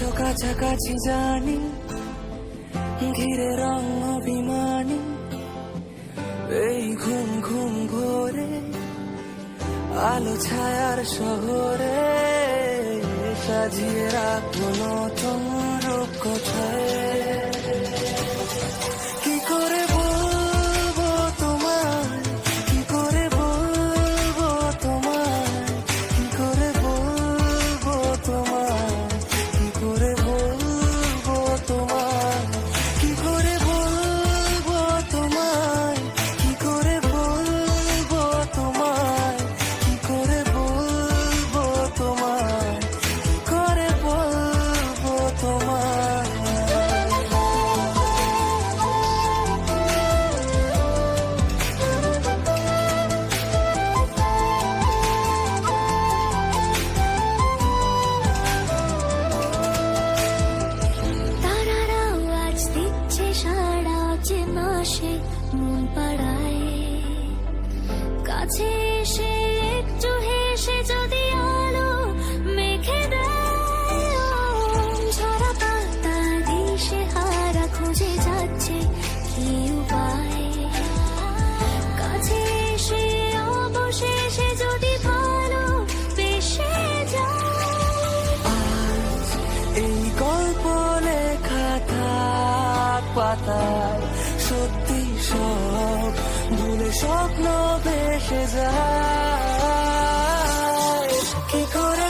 আছো কাছাকাছি জানি, ঘিরে রং অভিমানী, এই ঘুম ঘুম ভোরে আলো ছায়ার শহরে সাজিয়ে রাখো নতুন রূপকথায়। কি করে বলবো তোমায়, কি করে বলবো তোমায়, কি করে বলবো তোমায়, কি করে বলবো তোমায়, কি করে বলবো তোমায়, কি করে বলবো তোমায়, কি করে বলবো তোমায়, কি করে বলবো তোমায়। তারারাও আজ দিচ্ছে সারা যে মাসে মন পাড়ায়, কাছে এসে একটু হেসে যদি আলো মেখে দেয়। ঝরা পাতা দিশে হারা খুঁজে যাচ্ছে কি উপায়, কাছে এসে অবশেষে যদি ভালো বেসে যায়। আজ এই গল্প লেখা থাক পাতায়, সত্যি সব ভুলে স্বপ্ন ভেসে যায়। কি করে